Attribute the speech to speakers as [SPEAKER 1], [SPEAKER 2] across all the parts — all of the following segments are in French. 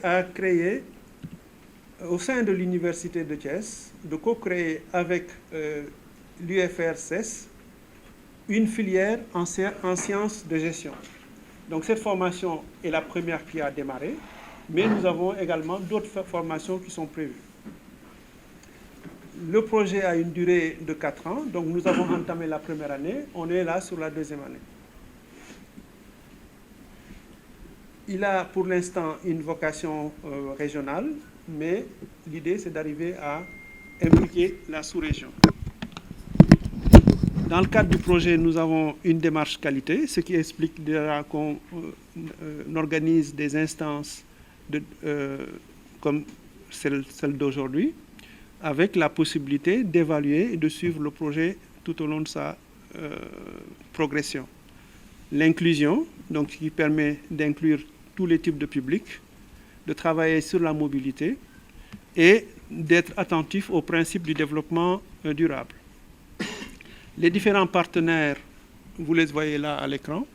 [SPEAKER 1] A créé, au sein de l'Université de Thiès, de co-créer avec l'UFR-CES une filière en sciences de gestion. Donc cette formation est la première qui a démarré, mais nous avons également d'autres formations qui sont prévues. Le projet a une durée de 4 ans, donc nous avons entamé la première année, on est là sur la deuxième année. Il a pour l'instant une vocation régionale, mais l'idée c'est d'arriver à impliquer la sous-région. Dans le cadre du projet, nous avons une démarche qualité, ce qui explique qu'on organise des instances comme celle d'aujourd'hui, avec la possibilité d'évaluer et de suivre le projet tout au long de sa progression. L'inclusion, donc qui permet d'inclure tous les types de publics, de travailler sur la mobilité et d'être attentif aux principes du développement durable. Les différents partenaires, vous les voyez là à l'écran.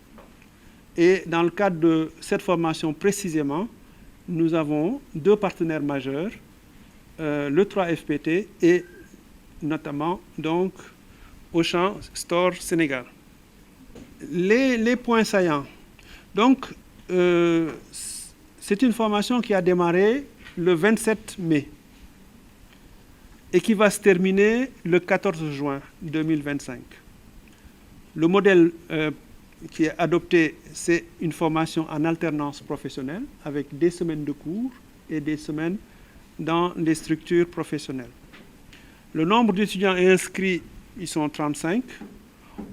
[SPEAKER 1] Et dans le cadre de cette formation précisément, nous avons 2 partenaires majeurs, le 3FPT et notamment donc Auchan Store Sénégal. Les points saillants. Donc, c'est une formation qui a démarré le 27 mai et qui va se terminer le 14 juin 2025. Le modèle qui est adopté, c'est une formation en alternance professionnelle avec des semaines de cours et des semaines dans les structures professionnelles. Le nombre d'étudiants inscrits, ils sont 35.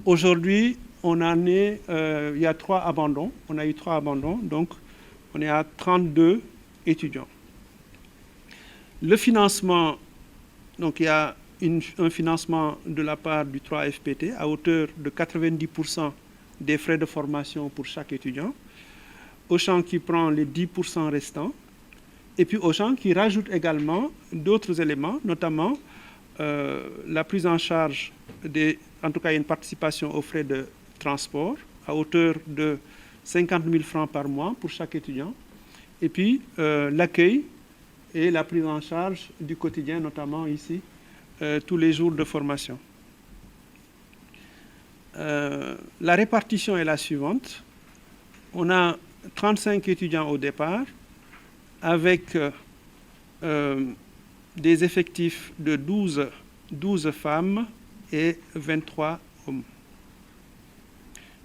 [SPEAKER 1] Aujourd'hui, il y a 3 abandons. On a eu 3 abandons, donc on est à 32 étudiants. Le financement, donc il y a un financement de la part du 3FPT à hauteur de 90% des frais de formation pour chaque étudiant. Auchan qui prend les 10% restants. Et puis Auchan qui rajoute également d'autres éléments, notamment la prise en charge en tout cas une participation aux frais de transport à hauteur de 50 000 francs par mois pour chaque étudiant. Et puis l'accueil et la prise en charge du quotidien, notamment ici, tous les jours de formation. La répartition est la suivante. On a 35 étudiants au départ, avec des effectifs de 12 femmes et 23 hommes.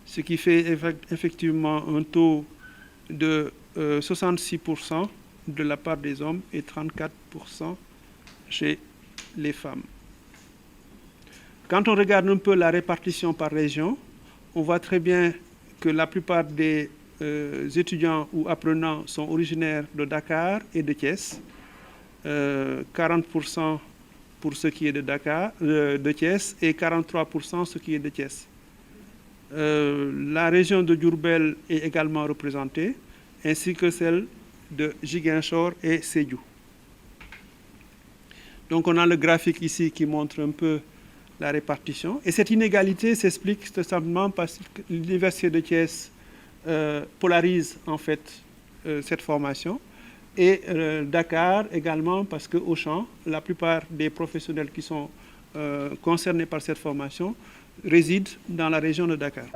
[SPEAKER 1] Ce qui fait effectivement un taux de 66% de la part des hommes et 34% chez les femmes. Quand on regarde un peu la répartition par région, on voit très bien que la plupart des étudiants ou apprenants sont originaires de Dakar et de Thiès. 40% pour ce qui est de Dakar, de Thiès, et 43% ce qui est de Thiès. La région de Diourbel est également représentée, ainsi que celle de Ziguinchor et Sédhiou. Donc on a le graphique ici qui montre un peu la répartition. Et cette inégalité s'explique tout simplement parce que l'Université de Thiès polarise en fait cette formation. Et Dakar également parce que Auchan, la plupart des professionnels qui sont concernés par cette formation résident dans la région de Dakar.